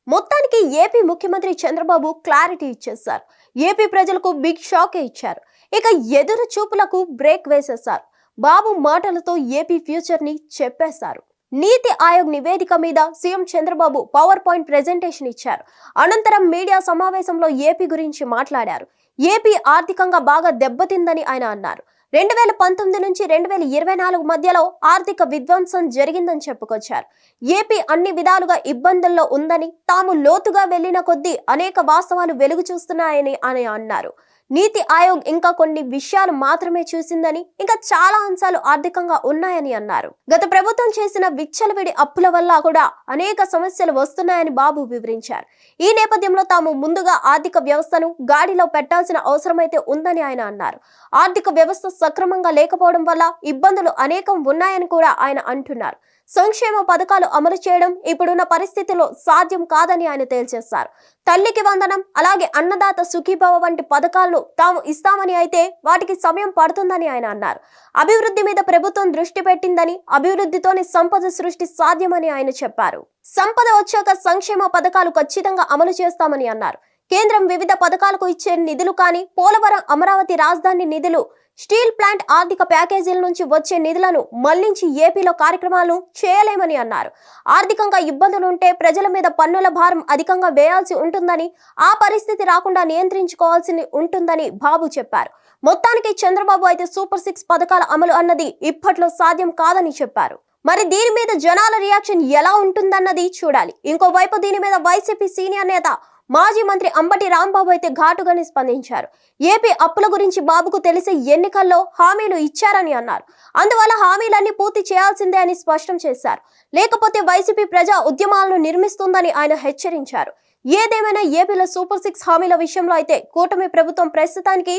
మొత్తానికి ఏపీ ముఖ్యమంత్రి చంద్రబాబు క్లారిటీ ఇచ్చేశారు. ఏపీ ప్రజలకు బిగ్ షాకే ఇచ్చారు. ఇక ఎదురు చూపులకు బ్రేక్ వేసేశారు. బాబు మాటలతో ఏపీ ఫ్యూచర్ ని చెప్పేశారు. నీతి ఆయోగ్ నివేదిక మీద CM Chandrababu power point presentation ఇచ్చారు. అనంతరం మీడియా సమావేశంలో ఏపీ గురించి మాట్లాడారు. ఏపీ ఆర్థికంగా బాగా దెబ్బతిందని ఆయన అన్నారు. 2019 నుంచి 2024 మధ్యలో ఆర్థిక విధ్వంసం జరిగిందని చెప్పుకొచ్చారు. ఏపీ అన్ని విధాలుగా ఇబ్బందుల్లో ఉందని, తాము లోతుగా వెళ్లిన కొద్దీ అనేక వాస్తవాలు వెలుగు చూస్తున్నాయని ఆయన అన్నారు. నీతి ఆయోగ్ ఇంకా కొన్ని విషయాలు మాత్రమే చూసిందని, ఇంకా చాలా అంశాలు ఆర్థికంగా ఉన్నాయని అన్నారు. గత ప్రభుత్వం చేసిన విచ్చలవిడి అప్పుల వల్ల కూడా అనేక సమస్యలు వస్తున్నాయని బాబు వివరించారు. ఈ నేపథ్యంలో తాము ముందుగా ఆర్థిక వ్యవస్థను గాడిలో పెట్టాల్సిన అవసరమైతే ఉందని ఆయన అన్నారు. ఆర్థిక వ్యవస్థ సక్రమంగా లేకపోవడం వల్ల ఇబ్బందులు అనేకం ఉన్నాయని కూడా ఆయన అంటున్నారు. సంక్షేమ పథకాలు అమలు చేయడం ఇప్పుడున్న పరిస్థితిలో సాధ్యం కాదని ఆయన తేల్చేశారు. తల్లికి వందనం, అలాగే అన్నదాత సుఖీభవ వంటి పథకాలను తాము ఇస్తామని, అయితే వాటికి సమయం పడుతుందని ఆయన అన్నారు. అభివృద్ధి మీద ప్రభుత్వం దృష్టి పెట్టిందని, అభివృద్ధితోనే సంపద సృష్టి సాధ్యమని ఆయన చెప్పారు. సంపద వచ్చాక సంక్షేమ పథకాలు ఖచ్చితంగా అమలు చేస్తామని అన్నారు. కేంద్రం వివిధ పథకాలకు ఇచ్చే నిధులు కానీ, పోలవరం, అమరావతి రాజధాని నిధులు, స్టీల్ ప్లాంట్ ఆర్థిక ప్యాకేజీల నుంచి వచ్చే నిధులను మళ్లించి ఏపీలో కార్యక్రమాలను చేయలేమని అన్నారు. ఆర్థికంగా ఇబ్బందులుంటే ప్రజల మీద పన్నుల భారం అధికంగా వేయాల్సి ఉంటుందని, ఆ పరిస్థితి రాకుండా నియంత్రించుకోవాల్సి ఉంటుందని బాబు చెప్పారు. మొత్తానికి చంద్రబాబు అయితే సూపర్ 6 పథకాల అమలు అన్నది ఇప్పట్లో సాధ్యం కాదని చెప్పారు. మరి దీని మీద జనాల రియాక్షన్ ఎలా ఉంటుందన్నది చూడాలి. ఇంకోవైపు దీని మీద వైసీపీ సీనియర్ నేత, మాజీ మంత్రి అంబటి రాంబాబు అయితే ఘాటుగానే స్పందించారు. ఏపీ అప్పుల గురించి బాబుకు తెలిసి ఎన్నికల్లో హామీలు ఇచ్చారని అన్నారు. అందువల్ల హామీలన్నీ పూర్తి చేయాల్సిందే అని స్పష్టం చేశారు. లేకపోతే వైసీపీ ప్రజా ఉద్యమాలను నిర్మిస్తుందని ఆయన హెచ్చరించారు. ఏదేమైనా ఏపీలో సూపర్ 6 హామీల విషయంలో అయితే కూటమి ప్రభుత్వం ప్రస్తుతానికి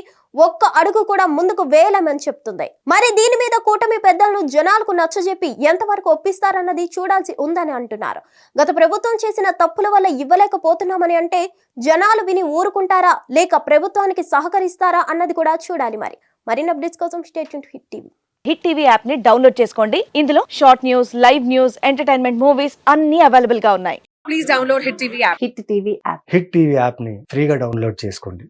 ఒక్క అడుగు కూడా ముందుకు వేయలేమని చెప్తుంది. మరి దీని మీద కూటమి పెద్దలను జనాలకు నచ్చజెప్పి ఎంతవరకు ఒప్పిస్తారన్నది చూడాల్సి ఉందని అంటున్నారు. గత ప్రభుత్వం చేసిన తప్పుల వల్ల ఇవ్వలేకపోతున్నామని అంటే జనాలు విని ఊరుకుంటారా, లేక ప్రభుత్వానికి సహకరిస్తారా అన్నది కూడా చూడాలి. మరిన్ని అప్డేట్స్ కోసం stay tuned to hit TV. Hit TV app ని డౌన్లోడ్ చేసుకోండి. ఇందులో short news, live news, entertainment movies అన్ని అవైలబుల్ గా ఉన్నాయి. Please download Hit TV app. Hit TV app. Hit TV యాప్ని ఫ్రీగా డౌన్లోడ్ చేసుకోండి.